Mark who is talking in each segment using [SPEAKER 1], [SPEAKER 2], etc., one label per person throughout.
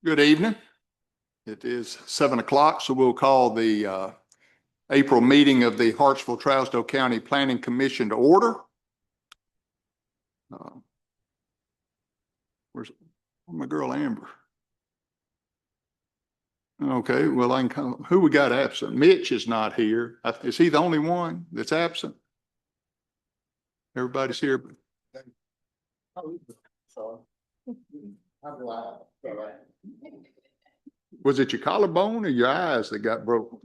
[SPEAKER 1] Good evening. It is 7 o'clock, so we'll call the April meeting of the Hartsville-Trousdale County Planning Commission to order. Where's my girl Amber? Okay, well, I can who we got absent? Mitch is not here. Is he the only one that's absent? Everybody's here. Was it your collarbone or your eyes that got broken?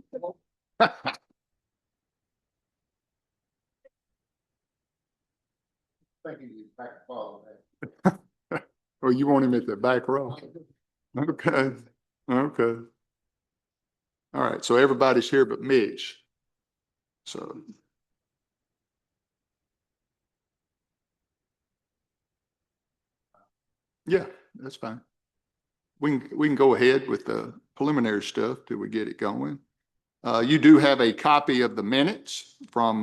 [SPEAKER 1] Or you want him at the back row? Okay, okay. All right, so everybody's here but Mitch. So. Yeah, that's fine. We can go ahead with the preliminary stuff till we get it going. You do have a copy of the minutes from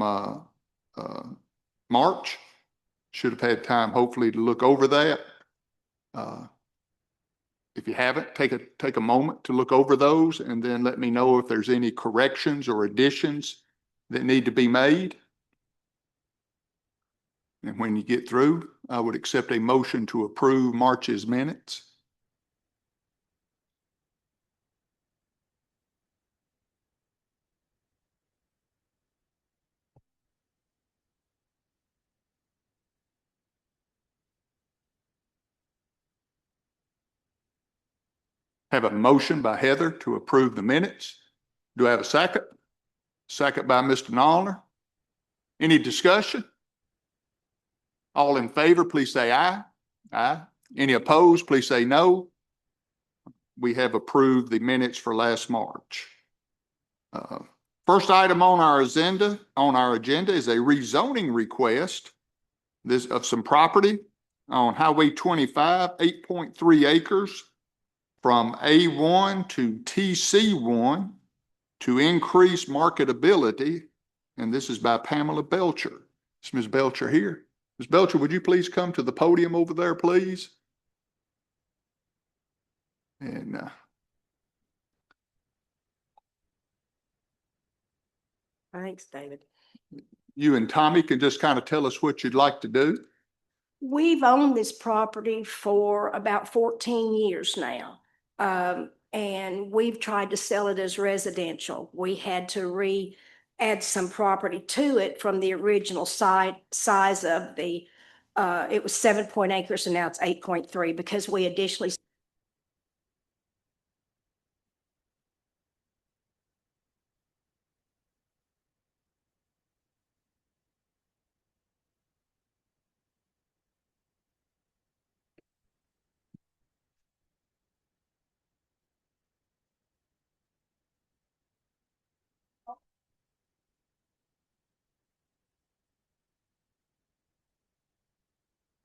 [SPEAKER 1] March. Should have had time, hopefully, to look over that. If you haven't, take a moment to look over those and then let me know if there's any corrections or additions that need to be made. And when you get through, I would accept a motion to approve March's minutes. Have a motion by Heather to approve the minutes. Do I have a second? Second by Mr. Nollner. Any discussion? All in favor, please say aye. Aye. Any opposed, please say no. We have approved the minutes for last March. First item on our agenda is a rezoning request of some property on Highway 25, 8.3 acres from A1 to TC1 to increase marketability. And this is by Pamela Belcher. Is Ms. Belcher here? Ms. Belcher, would you please come to the podium over there, please? And
[SPEAKER 2] thanks, David.
[SPEAKER 1] You and Tommy can just kind of tell us what you'd like to do.
[SPEAKER 2] We've owned this property for about 14 years now. And we've tried to sell it as residential. We had to add some property to it from the original size of the, it was 7 acres and now it's 8.3 because we additionally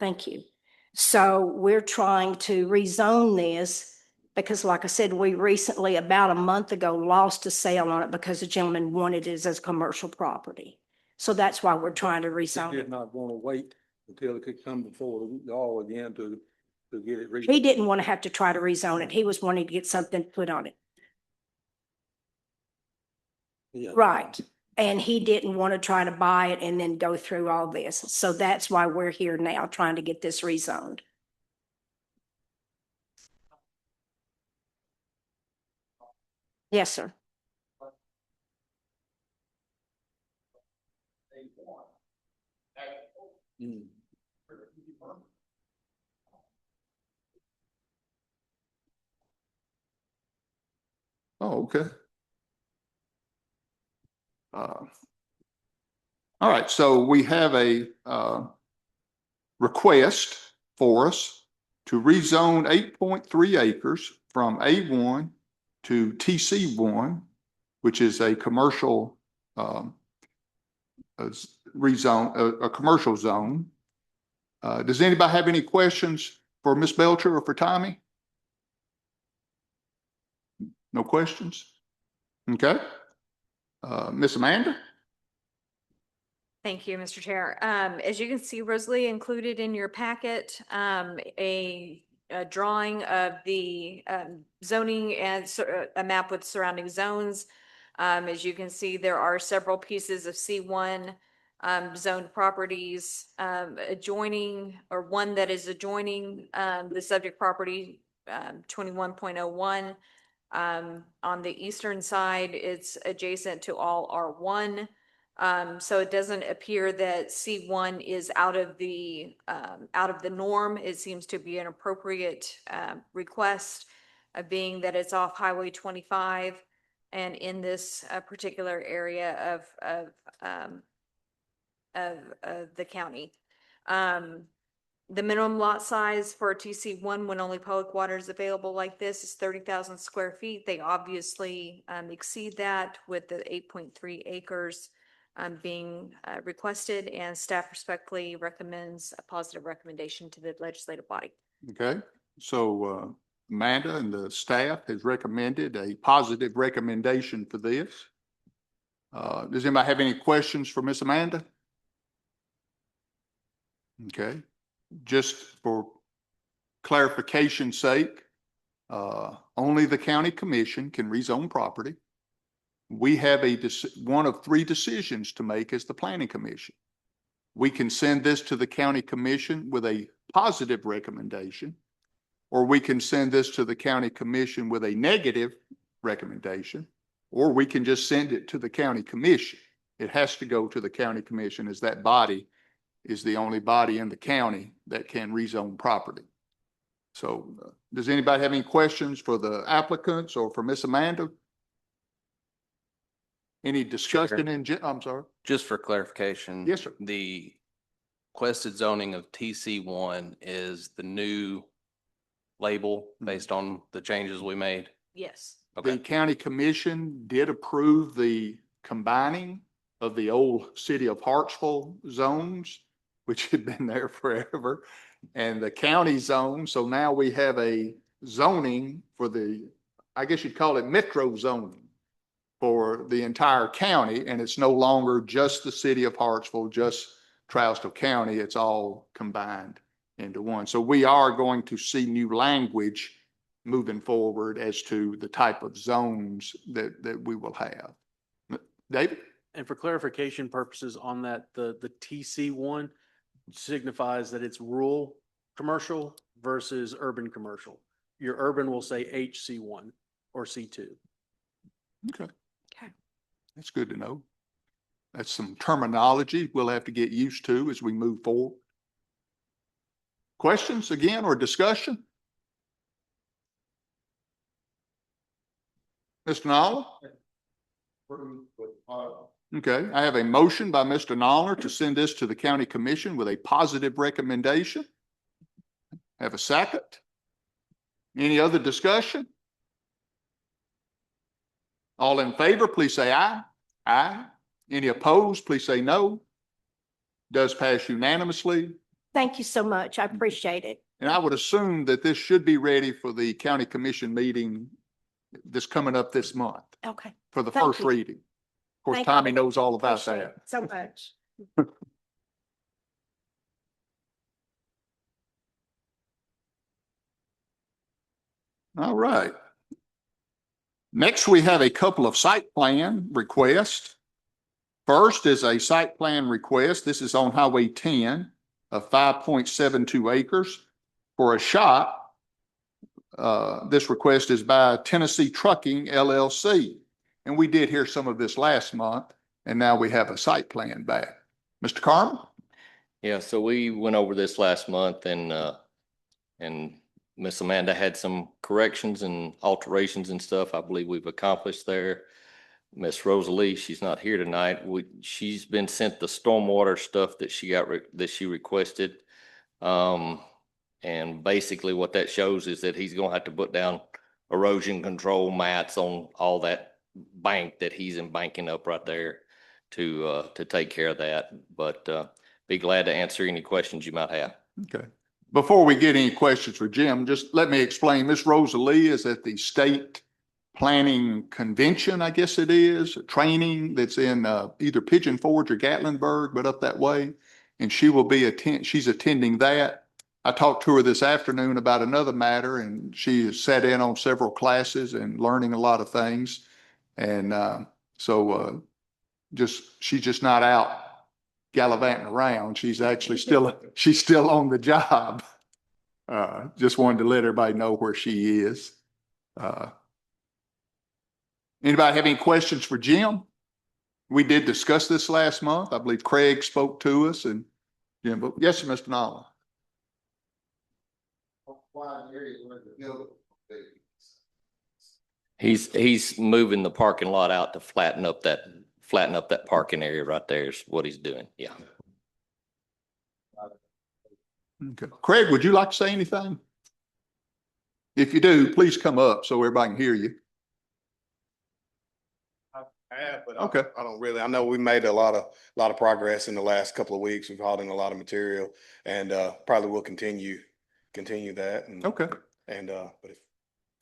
[SPEAKER 2] Thank you. So we're trying to rezone this because like I said, we recently, about a month ago, lost a sale on it because the gentleman wanted it as a commercial property. So that's why we're trying to rezone
[SPEAKER 3] He
[SPEAKER 2] it.
[SPEAKER 3] did not want to wait until it could come before y'all again to get it.
[SPEAKER 2] He didn't want to have to try to rezone it. He was wanting to get something put on it.
[SPEAKER 3] Yeah.
[SPEAKER 2] Right. And he didn't want to try to buy it and then go through all this. So that's why we're here now trying to get this rezoned. Yes, sir.
[SPEAKER 3] Mm.
[SPEAKER 1] Oh, okay. All right, so we have a request for us to rezone 8.3 acres from A1 to TC1, which is a commercial rezone, a commercial zone. Does anybody have any questions for Ms. Belcher or for Tommy? No questions? Okay. Ms. Amanda?
[SPEAKER 4] Thank you, Mr. Chair. As you can see, Rosalie included in your packet a drawing of the zoning and a map with surrounding zones. As you can see, there are several pieces of C1 zoned properties adjoining, or one that is adjoining the subject property 21.01. On the eastern side, it's adjacent to all R1. So it doesn't appear that C1 is out of the norm. It seems to be an appropriate request, being that it's off Highway 25 and in this particular area of the county. The minimum lot size for TC1 when only public water is available like this is 30,000 square feet. They obviously exceed that with the 8.3 acres being requested, and staff respectfully recommends a positive recommendation to the legislative body.
[SPEAKER 1] Okay, so Amanda and the staff has recommended a positive recommendation for this. Does anybody have any questions for Miss Amanda? Okay, just for clarification's sake, only the county commission can rezone property. We have one of three decisions to make as the planning commission. We can send this to the county commission with a positive recommendation, or we can send this to the county commission with a negative recommendation, or we can just send it to the county commission. It has to go to the county commission, as that body is the only body in the county that can rezone property. So does anybody have any questions for the applicants or for Miss Amanda? Any discussion I'm sorry?
[SPEAKER 5] Just for clarification.
[SPEAKER 1] Yes, sir.
[SPEAKER 5] The requested zoning of TC1 is the new label based on the changes we made?
[SPEAKER 4] Yes.
[SPEAKER 1] The
[SPEAKER 5] Okay.
[SPEAKER 1] county commission did approve the combining of the old city of Hartsville zones, which had been there forever, and the county zone. So now we have a zoning for the, I guess you'd call it metro zoning for the entire county. And it's no longer just the city of Hartsville, just Trousdale County. It's all combined into one. So we are going to see new language moving forward as to the type of zones that we will have. David?
[SPEAKER 6] And for clarification purposes on that, the TC one signifies that it's rural commercial versus urban commercial. Your urban will say HC1 or C2.
[SPEAKER 1] Okay.
[SPEAKER 4] Okay.
[SPEAKER 1] That's good to know. That's some terminology we'll have to get used to as we move forward. Questions again or discussion? Mr. Nolan? Okay, I have a motion by Mr. Nolan to send this to the county commission with a positive recommendation. Have a second? Any other discussion? All in favor, please say aye. Aye. Any opposed, please say no. Does pass unanimously.
[SPEAKER 2] Thank you so much. I appreciate it.
[SPEAKER 1] And I would assume that this should be ready for the county commission meeting that's coming up this month
[SPEAKER 2] Okay.
[SPEAKER 1] for the
[SPEAKER 2] Thank
[SPEAKER 1] first
[SPEAKER 2] you.
[SPEAKER 1] reading. Of course,
[SPEAKER 2] Thank you.
[SPEAKER 1] Tommy knows all about
[SPEAKER 2] Appreciate
[SPEAKER 1] that.
[SPEAKER 2] it so much.
[SPEAKER 1] All right. Next, we have a couple of site plan requests. First is a site plan request. This is on Highway 10 of 5.72 acres for a shop. This request is by Tennessee Trucking LLC. And we did hear some of this last month, and now we have a site plan back. Mr. Carmen?
[SPEAKER 5] Yeah, so we went over this last month and Miss Amanda had some corrections and alterations and stuff I believe we've accomplished there. Miss Rosalie, she's not here tonight. She's been sent the stormwater stuff that she requested. And basically what that shows is that he's gonna have to put down erosion control mats on all that bank that he's embanking up right there to take care of that. But be glad to answer any questions you might have.
[SPEAKER 1] Okay. Before we get any questions for Jim, just let me explain. Miss Rosalie is at the state planning convention, I guess it is, training that's in either Pigeon Forge or Gatlinburg, but up that way. And she will be she's attending that. I talked to her this afternoon about another matter, and she has sat in on several classes and learning a lot of things. And she's just not out gallivanting around. She's actually she's still on the job. Just wanted to let everybody know where she is. Anybody have any questions for Jim? We did discuss this last month. I believe Craig spoke to us and Jim, but yes, sir, Mr. Nolan.
[SPEAKER 5] He's moving the parking lot out to flatten up that parking area right there is what he's doing. Yeah.
[SPEAKER 1] Okay. Craig, would you like to say anything? If you do, please come up so everybody can hear you.
[SPEAKER 7] I have, but
[SPEAKER 1] Okay.
[SPEAKER 7] I don't really, I know we made a lot of progress in the last couple of weeks. We've hauled in a lot of material and probably will continue that. And
[SPEAKER 1] Okay.
[SPEAKER 7] but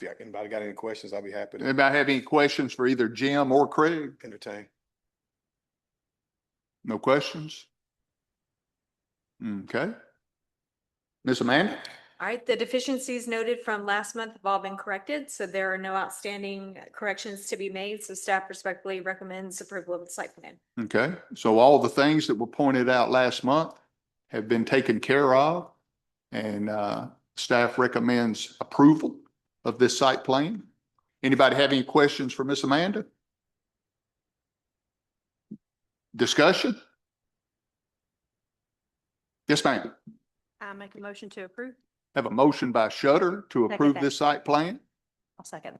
[SPEAKER 7] if anybody got any questions, I'll be happy to
[SPEAKER 1] Anybody have any questions for either Jim or Craig?
[SPEAKER 7] entertain.
[SPEAKER 1] No questions? Okay. Miss Amanda?
[SPEAKER 4] All right, the deficiencies noted from last month have all been corrected, so there are no outstanding corrections to be made, so staff respectfully recommends approval of the site plan.
[SPEAKER 1] Okay, so all the things that were pointed out last month have been taken care of, and staff recommends approval of this site plan. Anybody have any questions for Miss Amanda? Discussion? Yes, ma'am.
[SPEAKER 8] I make a motion to approve.
[SPEAKER 1] Have a motion by Shutter to
[SPEAKER 8] Second
[SPEAKER 1] approve
[SPEAKER 8] that.
[SPEAKER 1] this site plan.
[SPEAKER 8] I'll second.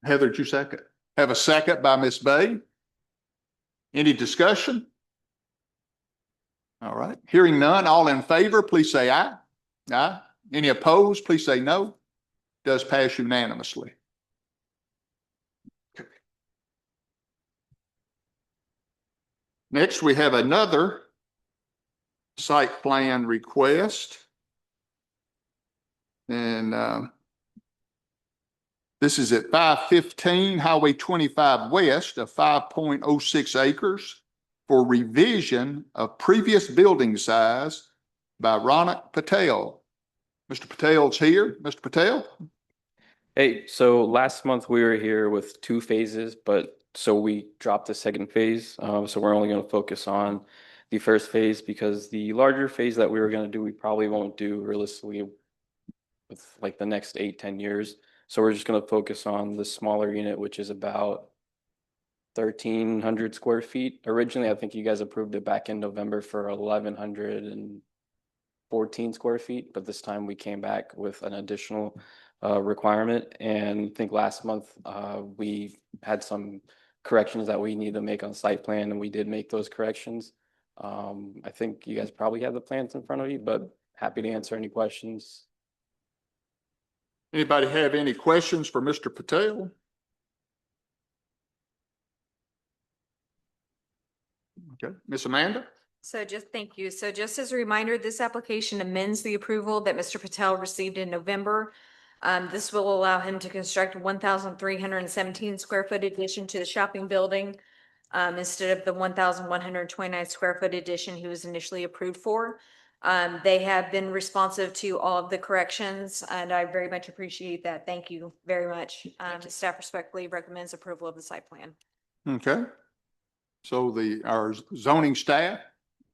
[SPEAKER 1] Heather, did you second? Have a second by Miss Bay. Any discussion? All right, hearing none, all in favor, please say aye. Aye. Any opposed, please say no. Does pass unanimously. Next, we have another site plan request. And this is at 515 Highway 25 West of 5.06 acres for revision of previous building size by Ronak Patel. Mr. Patel's here. Mr. Patel?
[SPEAKER 9] Hey, so last month we were here with 2 phases, but so we dropped the second phase. So we're only going to focus on the first phase because the larger phase that we were going to do, we probably won't do realistically with like the next 8-10 years. So we're just going to focus on the smaller unit, which is about 1,300 square feet. Originally, I think you guys approved it back in November for 1,114 square feet, but this time we came back with an additional requirement. And I think last month we had some corrections that we need to make on site plan, and we did make those corrections. I think you guys probably have the plans in front of you, but happy to answer any questions.
[SPEAKER 1] Anybody have any questions for Mr. Patel? Okay, Miss Amanda?
[SPEAKER 4] So thank you. So just as a reminder, this application amends the approval that Mr. Patel received in November. This will allow him to construct 1,317 square foot addition to the shopping building instead of the 1,129 square foot addition he was initially approved for. They have been responsive to all of the corrections, and I very much appreciate that. Thank you very much. Staff respectfully recommends approval of the site plan.
[SPEAKER 1] Okay. So our zoning staff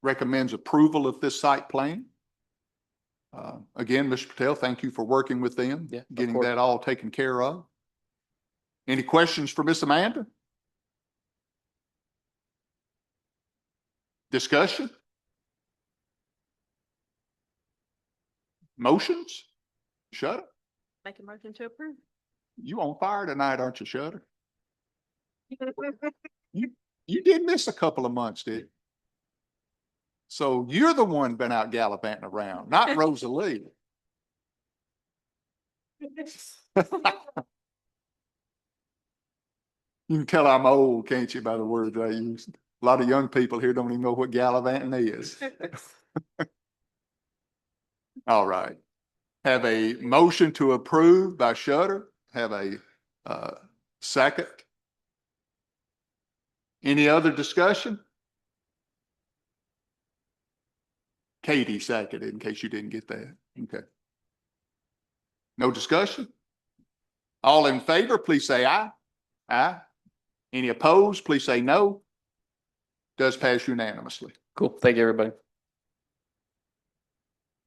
[SPEAKER 1] recommends approval of this site plan. Again, Mr. Patel, thank you for working with them,
[SPEAKER 9] Yeah, of
[SPEAKER 1] getting
[SPEAKER 9] course.
[SPEAKER 1] that all taken care of. Any questions for Miss Amanda? Discussion? Motions? Shutter?
[SPEAKER 8] Make a motion to approve.
[SPEAKER 1] You on fire tonight, aren't you, Shutter? You did miss a couple of months, did you? So you're the one been out gallivanting around, not Rosalie. You can tell I'm old, can't you, by the words I use? A lot of young people here don't even know what gallivanting is. All right. Have a motion to approve by Shutter. Have a second. Any other discussion? Katie seconded, in case you didn't get that. Okay. No discussion? All in favor, please say aye. Aye. Any opposed, please say no. Does pass unanimously.
[SPEAKER 9] Cool. Thank you, everybody.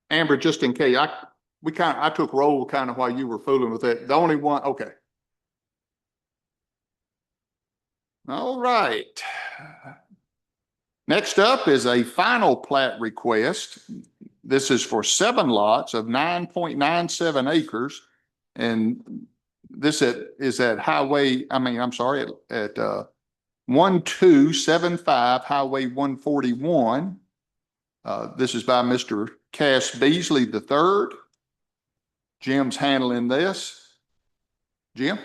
[SPEAKER 1] Amber, just in case, I took roll kind of while you were fooling with it. The only one, okay. All right. Next up is a final plat request. This is for 7 lots of 9.97 acres. And this is at at 1275 Highway 141. This is by Mr. Cass Beasley III. Jim's handling this. Jim?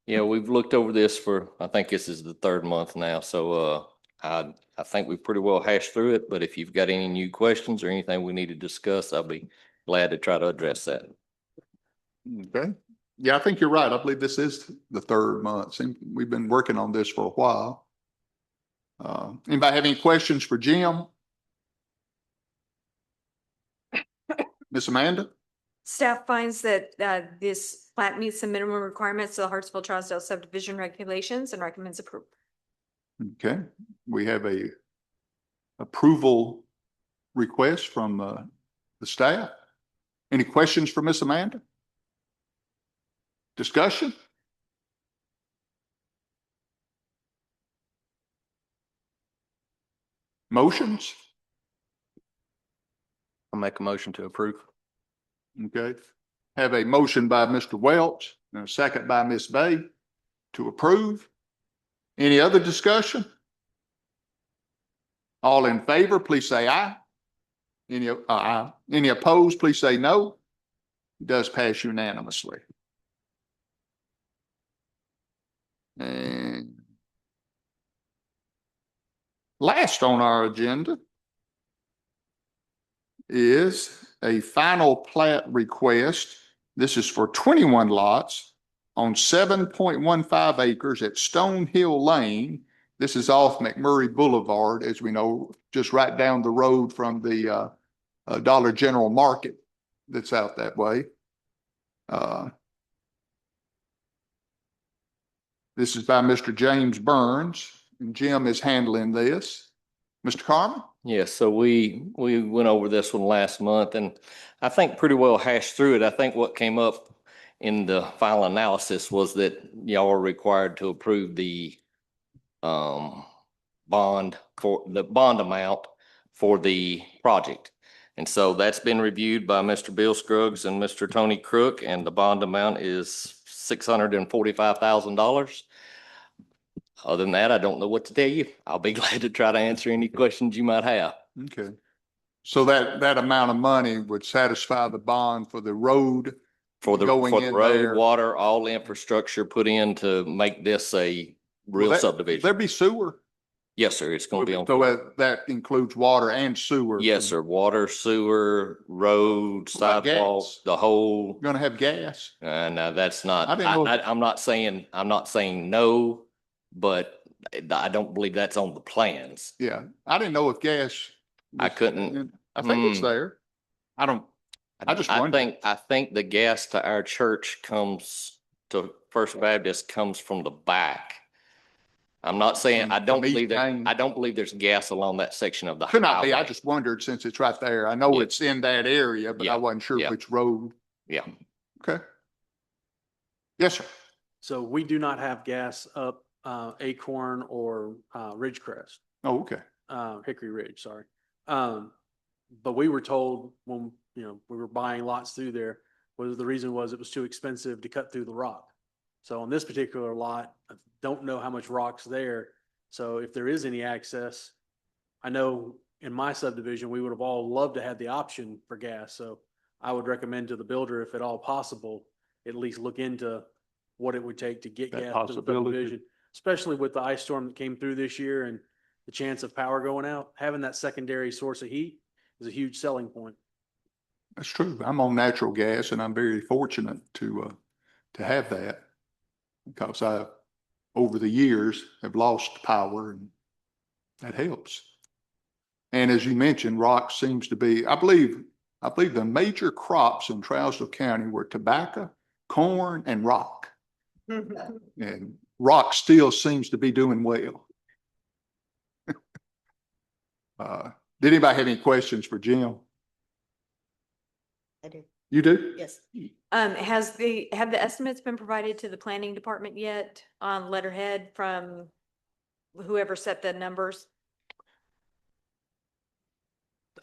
[SPEAKER 5] Yeah, we've looked over this for, I think this is the 3rd month now, so I think we've pretty well hashed through it, but if you've got any new questions or anything we need to discuss, I'll be glad to try to address that.
[SPEAKER 1] Okay. Yeah, I think you're right. I believe this is the 3rd month. We've been working on this for a while. Anybody have any questions for Jim? Miss Amanda?
[SPEAKER 4] Staff finds that this plat meets the minimum requirements of the Hartsville Trousdale subdivision regulations and recommends approval.
[SPEAKER 1] Okay, we have a approval request from the staff. Any questions for Miss Amanda? Discussion? Motions?
[SPEAKER 5] I'll make a motion to approve.
[SPEAKER 1] Okay, have a motion by Mr. Welch and a second by Ms. Bay to approve. Any other discussion? All in favor, please say aye. Any opposed, please say no. It does pass unanimously. And last on our agenda is a final plat request. This is for 21 lots on 7.15 acres at Stonehill Lane. This is off McMurray Boulevard, as we know, just right down the road from the Dollar General Market that's out that way. This is by Mr. James Burns, and Jim is handling this. Mr. Carmen?
[SPEAKER 5] Yes, so we went over this one last month and I think pretty well hashed through it. I think what came up in the final analysis was that y'all are required to approve the bond amount for the project. And so that's been reviewed by Mr. Bill Scruggs and Mr. Tony Crook, and the bond amount is $645,000. Other than that, I don't know what to tell you. I'll be glad to try to answer any questions you might have.
[SPEAKER 1] Okay. So that amount of money would satisfy the bond for the road?
[SPEAKER 5] For the
[SPEAKER 1] Going in
[SPEAKER 5] road,
[SPEAKER 1] there.
[SPEAKER 5] water, all the infrastructure put in to make this a real subdivision.
[SPEAKER 1] There'd be sewer?
[SPEAKER 5] Yes, sir. It's going to be on.
[SPEAKER 1] So that includes water and sewer?
[SPEAKER 5] Yes, sir. Water, sewer, road,
[SPEAKER 1] What about
[SPEAKER 5] sidewalks,
[SPEAKER 1] gas?
[SPEAKER 5] the whole.
[SPEAKER 1] Gonna have gas?
[SPEAKER 5] And that's not,
[SPEAKER 1] I didn't know-
[SPEAKER 5] I'm not saying no, but I don't believe that's on the plans.
[SPEAKER 1] Yeah, I didn't know if gas.
[SPEAKER 5] I couldn't.
[SPEAKER 1] I think it's there. I just wondered.
[SPEAKER 5] I think the gas to our church to First Baptist comes from the back. I'm not saying, I don't
[SPEAKER 1] From
[SPEAKER 5] believe
[SPEAKER 1] East Main.
[SPEAKER 5] I don't believe there's gas along that section of the
[SPEAKER 1] Could not be. I
[SPEAKER 5] highway.
[SPEAKER 1] just wondered since it's right there. I know
[SPEAKER 5] Yeah.
[SPEAKER 1] it's in that area, but
[SPEAKER 5] Yeah.
[SPEAKER 1] I wasn't sure
[SPEAKER 5] Yeah.
[SPEAKER 1] which road.
[SPEAKER 5] Yeah.
[SPEAKER 1] Okay. Yes, sir.
[SPEAKER 6] So we do not have gas up Acorn or Ridgecrest,
[SPEAKER 1] Oh, okay.
[SPEAKER 6] Hickory Ridge, sorry. But we were told when, we were buying lots through there, the reason was it was too expensive to cut through the rock. So on this particular lot, I don't know how much rock's there. So if there is any access, I know in my subdivision, we would have all loved to have the option for gas. So I would recommend to the builder, if at all possible, at least look into what it would take to get
[SPEAKER 1] That
[SPEAKER 6] gas to the
[SPEAKER 1] possibility.
[SPEAKER 6] subdivision, especially with the ice storm that came through this year and the chance of power going out. Having that secondary source of heat is a huge selling point.
[SPEAKER 1] That's true. I'm on natural gas and I'm very fortunate to have that because I, over the years, have lost power and that helps. And as you mentioned, rock seems to be, I believe the major crops in Trousdale County were tobacco, corn, and rock. And rock still seems to be doing well. Did anybody have any questions for Jim?
[SPEAKER 8] I do.
[SPEAKER 1] You do?
[SPEAKER 8] Yes.
[SPEAKER 4] Have the estimates been provided to the planning department yet on letterhead from whoever set the numbers?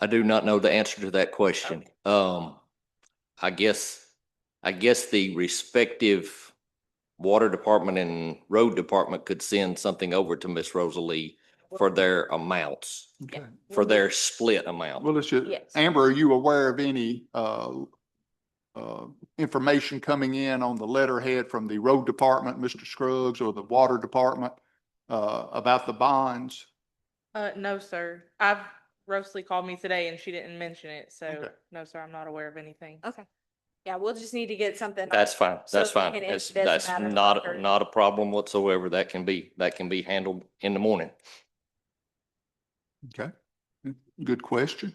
[SPEAKER 5] I do not know the answer to that question. I guess the respective water department and road department could send something over to Miss Rosalie for their amounts,
[SPEAKER 1] Okay.
[SPEAKER 5] for their split amount.
[SPEAKER 1] Well, let's just,
[SPEAKER 4] Yes.
[SPEAKER 1] Amber, are you aware of any, information coming in on the letterhead from the road department, Mr. Scruggs, or the water department, about the bonds?
[SPEAKER 10] No, sir. Rosalie called me today and she didn't mention it, so
[SPEAKER 1] Okay.
[SPEAKER 10] no, sir, I'm not aware of anything.
[SPEAKER 4] Okay. Yeah, we'll just need to get something.
[SPEAKER 5] That's fine.
[SPEAKER 4] So
[SPEAKER 5] That's
[SPEAKER 4] we
[SPEAKER 5] fine.
[SPEAKER 4] can
[SPEAKER 5] That's,
[SPEAKER 4] embed
[SPEAKER 5] that's
[SPEAKER 4] that in the
[SPEAKER 5] not,
[SPEAKER 4] record.
[SPEAKER 5] not a problem whatsoever. That can be handled in the morning.
[SPEAKER 1] Okay. Good question.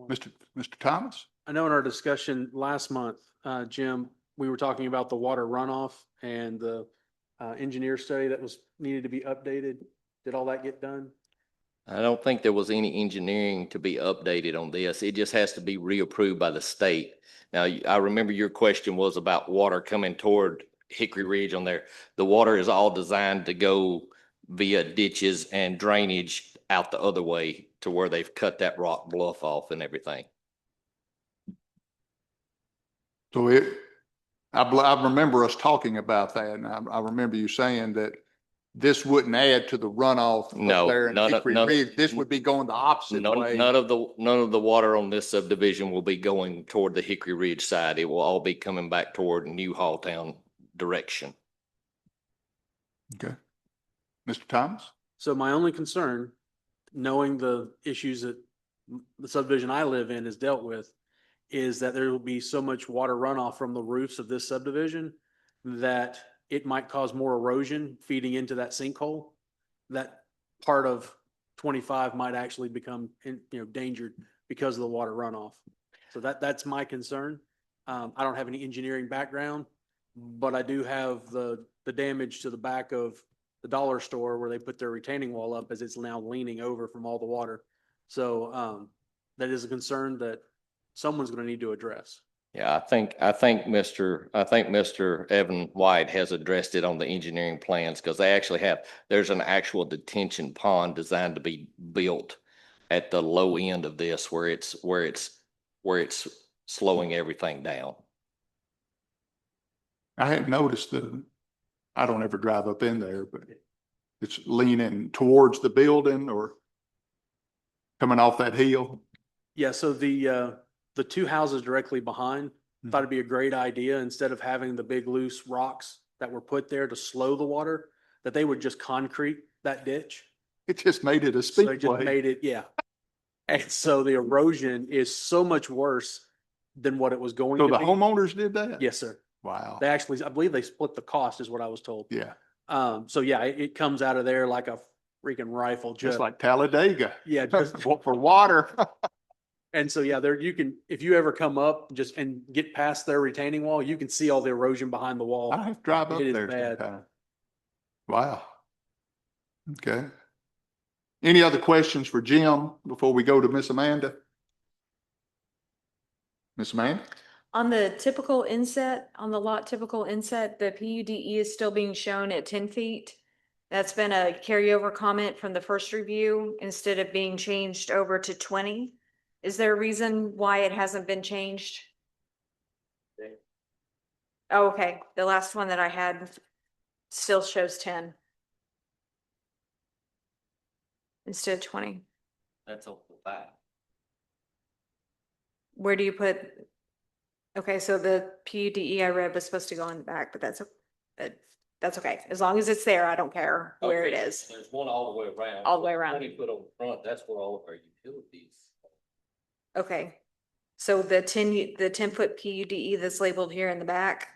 [SPEAKER 1] Mr. Thomas?
[SPEAKER 6] I know in our discussion last month, Jim, we were talking about the water runoff and the engineer study that was needed to be updated. Did all that get done?
[SPEAKER 5] I don't think there was any engineering to be updated on this. It just has to be reapproved by the state. Now, I remember your question was about water coming toward Hickory Ridge on there. The water is all designed to go via ditches and drainage out the other way to where they've cut that rock bluff off and everything.
[SPEAKER 1] So I remember us talking about that, and I remember you saying that this wouldn't add to the runoff up
[SPEAKER 5] No,
[SPEAKER 1] there in
[SPEAKER 5] none of-
[SPEAKER 1] Hickory
[SPEAKER 5] none-
[SPEAKER 1] Ridge. This would be going the opposite way.
[SPEAKER 5] None of the water on this subdivision will be going toward the Hickory Ridge side. It will all be coming back toward New Halltown direction.
[SPEAKER 1] Okay. Mr. Thomas?
[SPEAKER 6] So my only concern, knowing the issues that the subdivision I live in has dealt with, is that there will be so much water runoff from the roofs of this subdivision that it might cause more erosion feeding into that sinkhole. That part of 25 might actually become, endangered because of the water runoff. So that's my concern. I don't have any engineering background, but I do have the damage to the back of the dollar store where they put their retaining wall up as it's now leaning over from all the water. So that is a concern that someone's going to need to address.
[SPEAKER 5] Yeah, I think Mr. Evan White has addressed it on the engineering plans because they actually there's an actual detention pond designed to be built at the low end of this where it's slowing everything down.
[SPEAKER 1] I hadn't noticed I don't ever drive up in there, but it's leaning towards the building or coming off that hill.
[SPEAKER 6] Yeah, so the two houses directly behind, thought it'd be a great idea, instead of having the big loose rocks that were put there to slow the water, that they would just concrete that ditch.
[SPEAKER 1] It just made it a
[SPEAKER 6] So they just
[SPEAKER 1] speedway.
[SPEAKER 6] made it, yeah. And so the erosion is so much worse than what it was going
[SPEAKER 1] So
[SPEAKER 6] to
[SPEAKER 1] the
[SPEAKER 6] be.
[SPEAKER 1] homeowners did that?
[SPEAKER 6] Yes, sir.
[SPEAKER 1] Wow.
[SPEAKER 6] They actually, I believe they split the cost is what I was told.
[SPEAKER 1] Yeah.
[SPEAKER 6] So yeah, it comes out of there like a freaking rifle.
[SPEAKER 1] Just like Talladega.
[SPEAKER 6] Yeah, just,
[SPEAKER 1] For water.
[SPEAKER 6] and so, yeah, there, you can, if you ever come up and get past their retaining wall, you can see all the erosion behind the wall.
[SPEAKER 1] I have to drive up
[SPEAKER 6] It is
[SPEAKER 1] there
[SPEAKER 6] bad.
[SPEAKER 1] sometime. Wow. Okay. Any other questions for Jim before we go to Miss Amanda? Miss Amanda?
[SPEAKER 4] On the typical inset, on the lot typical inset, the PUDE is still being shown at 10 feet. That's been a carryover comment from the first review instead of being changed over to 20. Is there a reason why it hasn't been changed? Oh, okay. The last one that I had still shows 10 instead of 20.
[SPEAKER 5] That's over the back.
[SPEAKER 4] Where do you put? Okay, so the PUDE I read was supposed to go in the back, but that's okay. As long as it's there, I don't care where it
[SPEAKER 5] Okay,
[SPEAKER 4] is.
[SPEAKER 5] There's one all the way around.
[SPEAKER 4] All the way around.
[SPEAKER 5] 20 foot on the front, that's where all of our utilities.
[SPEAKER 4] Okay. So the 10-foot PUDE that's labeled here in the back,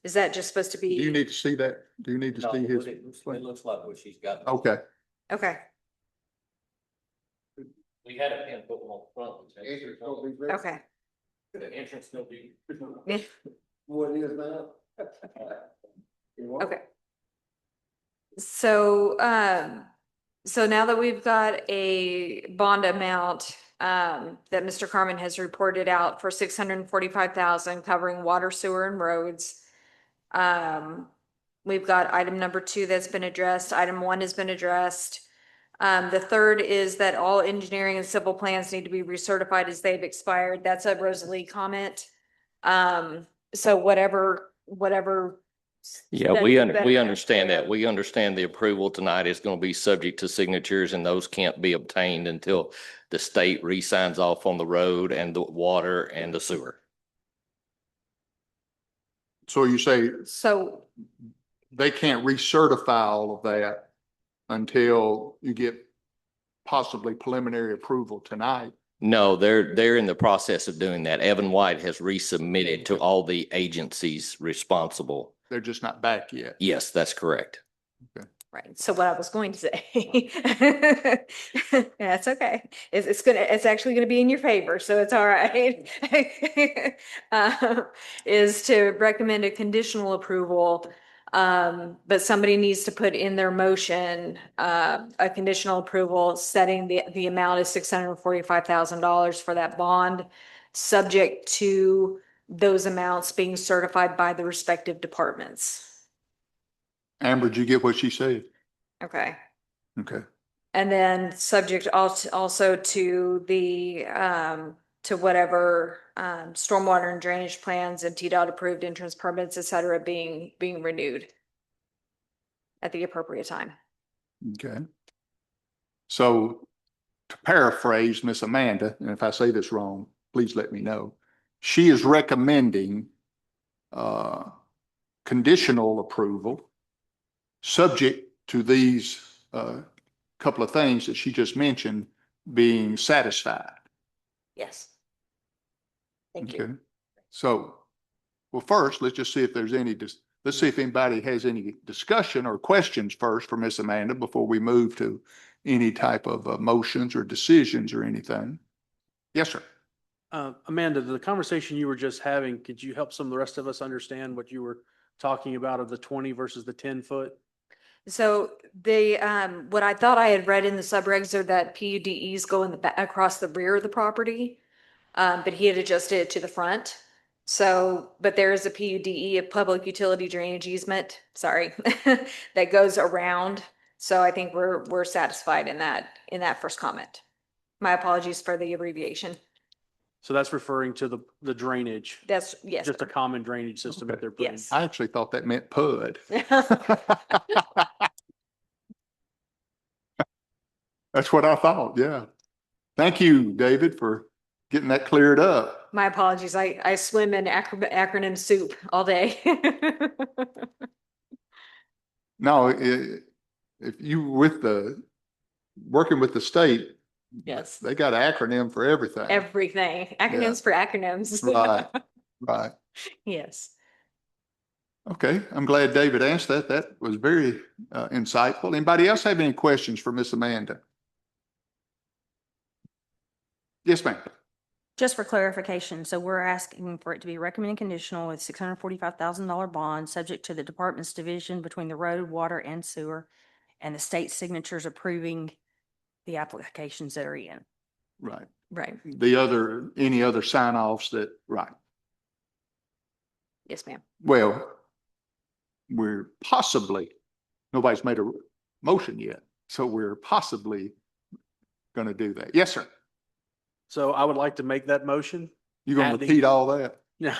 [SPEAKER 4] is that just supposed to
[SPEAKER 1] Do you
[SPEAKER 4] be?
[SPEAKER 1] need to see that? Do you need to
[SPEAKER 5] No,
[SPEAKER 1] see his?
[SPEAKER 5] it looks like what she's got.
[SPEAKER 1] Okay.
[SPEAKER 4] Okay,
[SPEAKER 5] We had a pin put one on front.
[SPEAKER 4] Okay.
[SPEAKER 5] The entrance will be.
[SPEAKER 3] What is now?
[SPEAKER 4] Okay. So, so now that we've got a bond amount, that Mr. Carmen has reported out for 645,000 covering water, sewer and roads. We've got item number 2 that's been addressed. Item 1 has been addressed. The third is that all engineering and civil plans need to be recertified as they've expired. That's a Rosalie comment. So whatever.
[SPEAKER 5] Yeah, we
[SPEAKER 4] studies
[SPEAKER 5] understand that. We understand the approval tonight is going to be subject to signatures and those can't be obtained until the state re-signs off on the road and the water and the sewer.
[SPEAKER 1] So you say
[SPEAKER 4] So,
[SPEAKER 1] they can't recertify all of that until you get possibly preliminary approval tonight?
[SPEAKER 5] No, they're in the process of doing that. Evan White has resubmitted to all the agencies responsible.
[SPEAKER 1] They're just not back yet.
[SPEAKER 5] Yes, that's correct.
[SPEAKER 4] right. So what I was going to say, that's okay. It's actually gonna be in your favor, so it's all right. Is to recommend a conditional approval. But somebody needs to put in their motion, a conditional approval setting the amount is $645,000 for that bond, subject to those amounts being certified by the respective departments.
[SPEAKER 1] Amber, did you get what she said?
[SPEAKER 4] Okay.
[SPEAKER 1] Okay.
[SPEAKER 4] And then subject also to the, to whatever, stormwater and drainage plans and TDOT approved entrance permits, et cetera, being renewed at the appropriate time.
[SPEAKER 1] Okay. So to paraphrase Miss Amanda, and if I say this wrong, please let me know. She is recommending conditional approval subject to these couple of things that she just mentioned being satisfied.
[SPEAKER 4] Yes. Thank you.
[SPEAKER 1] Okay. So, well, first, let's just see if there's any, let's see if anybody has any discussion or questions first for Miss Amanda before we move to any type of motions or decisions or anything. Yes, sir.
[SPEAKER 6] Amanda, the conversation you were just having, could you help some of the rest of us understand what you were talking about of the 20 versus the 10-foot?
[SPEAKER 4] So the, what I thought I had read in the subregs are that PUDEs go in the back, across the rear of the property. But he had adjusted it to the front. So, but there is a PUDE, a public utility drainage easement, sorry, that goes around. So I think we're satisfied in that first comment. My apologies for the abbreviation.
[SPEAKER 6] So that's referring to the drainage,
[SPEAKER 4] That's, yes.
[SPEAKER 6] just a common drainage system that they're putting.
[SPEAKER 4] Yes.
[SPEAKER 1] I actually thought that meant PUD. That's what I thought, yeah. Thank you, David, for getting that cleared up.
[SPEAKER 4] My apologies. I swim in acronym soup all day.
[SPEAKER 1] No, if you working with the state,
[SPEAKER 4] Yes.
[SPEAKER 1] they got an acronym for everything.
[SPEAKER 4] Everything. Acronyms for acronyms.
[SPEAKER 1] Right, right.
[SPEAKER 4] Yes.
[SPEAKER 1] Okay, I'm glad David answered that. That was very insightful. Anybody else have any questions for Miss Amanda? Yes, ma'am.
[SPEAKER 11] Just for clarification, so we're asking for it to be recommended conditional with $645,000 bond, subject to the department's division between the road, water, and sewer, and the state signatures approving the applications that are in.
[SPEAKER 1] Right.
[SPEAKER 4] Right.
[SPEAKER 1] Any other sign offs that, right.
[SPEAKER 4] Yes, ma'am.
[SPEAKER 1] Well, we're possibly, nobody's made a motion yet, so we're possibly going to do that. Yes, sir.
[SPEAKER 6] So I would like to make that motion.
[SPEAKER 1] You going to
[SPEAKER 6] Adding-
[SPEAKER 1] repeat all that?
[SPEAKER 6] Yeah.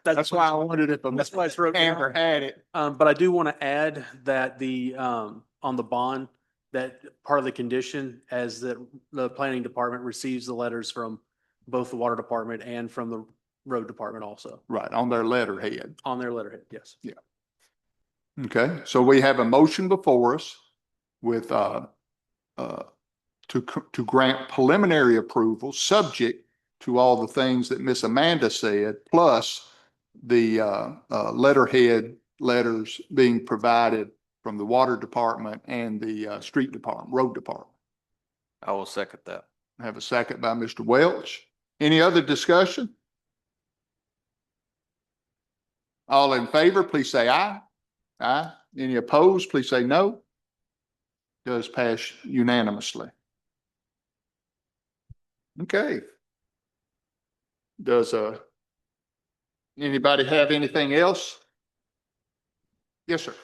[SPEAKER 1] That's why I wondered if
[SPEAKER 6] That's why it's wrote
[SPEAKER 1] Amber
[SPEAKER 6] down.
[SPEAKER 1] had it.
[SPEAKER 6] But I do want to add that on the bond, that part of the condition as that the planning department receives the letters from both the water department and from the road department also
[SPEAKER 1] Right, on their letterhead.
[SPEAKER 6] on their letterhead. Yes.
[SPEAKER 1] Okay, so we have a motion before us with, to grant preliminary approval, subject to all the things that Miss Amanda said, plus the, letterhead letters being provided from the water department and the, street department, road department.
[SPEAKER 5] I will second that.
[SPEAKER 1] I have a second by Mr. Welch. Any other discussion? All in favor, please say aye. Aye. Any opposed, please say no. Does pass unanimously. Okay. Does, anybody have anything else? Yes, sir.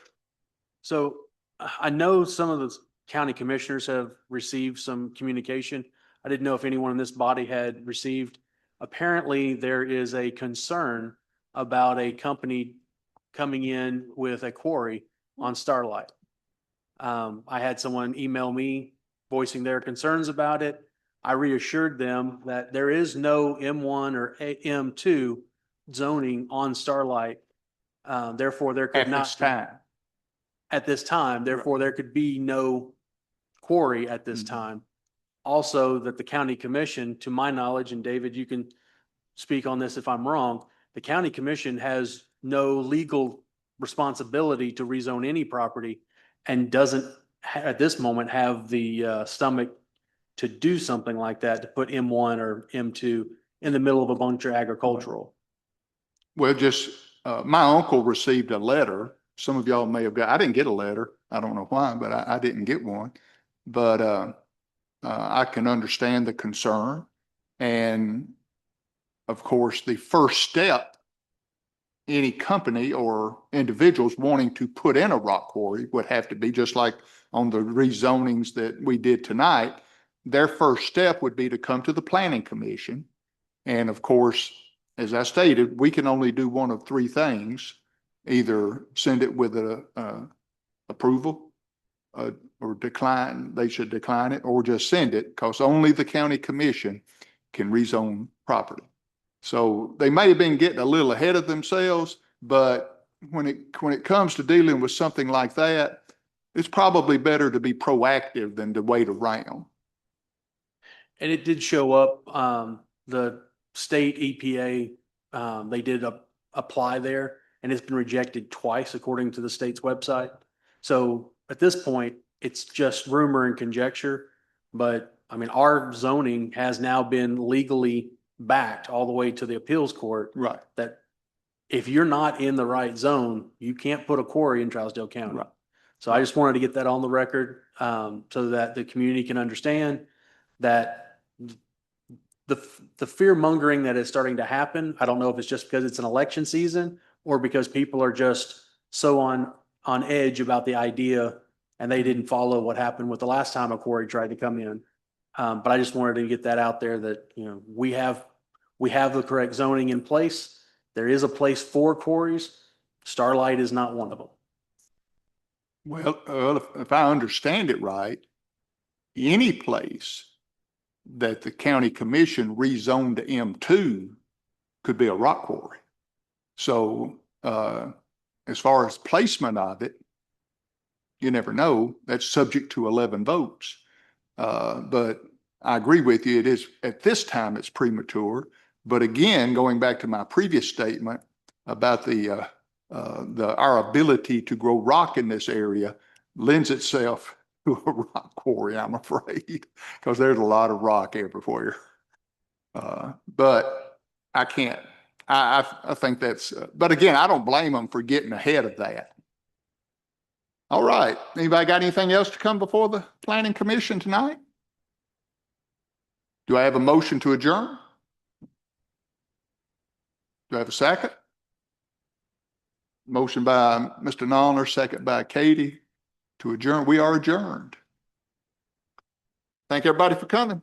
[SPEAKER 6] So I know some of the county commissioners have received some communication. I didn't know if anyone in this body had received. Apparently, there is a concern about a company coming in with a quarry on Starlight. I had someone email me voicing their concerns about it. I reassured them that there is no M1 or M2 zoning on Starlight. Therefore, there could
[SPEAKER 1] At
[SPEAKER 6] not
[SPEAKER 1] this time.
[SPEAKER 6] at this time, therefore there could be no quarry at this
[SPEAKER 1] Mhm.
[SPEAKER 6] time. Also, that the county commission, to my knowledge, and David, you can speak on this if I'm wrong, the county commission has no legal responsibility to rezone any property and doesn't at this moment have the stomach to do something like that, to put M1 or M2 in the middle of a bunch of agricultural.
[SPEAKER 1] Well, just, my uncle received a letter. Some of y'all may have got, I didn't get a letter. I don't know why, but I didn't get one. But, I can understand the concern. And of course, the first step, any company or individuals wanting to put in a rock quarry would have to be just like on the rezonings that we did tonight. Their first step would be to come to the planning commission. And of course, as I stated, we can only do one of three things. Either send it with a approval, or decline, they should decline it, or just send it, because only the county commission can rezone property. So they may have been getting a little ahead of themselves, but when it comes to dealing with something like that, it's probably better to be proactive than to wait around.
[SPEAKER 6] And it did show up, the state EPA, they did apply there, and it's been rejected twice according to the state's website. So at this point, it's just rumor and conjecture. But I mean, our zoning has now been legally backed all the way to the appeals court.
[SPEAKER 1] Right.
[SPEAKER 6] That if you're not in the right zone, you can't put a quarry in Trousdale County.
[SPEAKER 1] Right.
[SPEAKER 6] So I just wanted to get that on the record, so that the community can understand that the fear mongering that is starting to happen. I don't know if it's just because it's an election season or because people are just so on edge about the idea and they didn't follow what happened with the last time a quarry tried to come in. But I just wanted to get that out there that, you know, we have the correct zoning in place. There is a place for quarries. Starlight is not one of them.
[SPEAKER 1] Well, if I understand it right, any place that the county commission rezoned to M2 could be a rock quarry. So, as far as placement of it, you never know. That's subject to 11 votes. But I agree with you. It is, at this time, it's premature. But again, going back to my previous statement about our ability to grow rock in this area lends itself to a rock quarry, I'm afraid, because there's a lot of rock everywhere. But I can't, I think that's, but again, I don't blame them for getting ahead of that. All right. Anybody got anything else to come before the planning commission tonight? Do I have a motion to adjourn? Do I have a second? Motion by Mr. Nollner, second by Katie to adjourn. We are adjourned. Thank everybody for coming.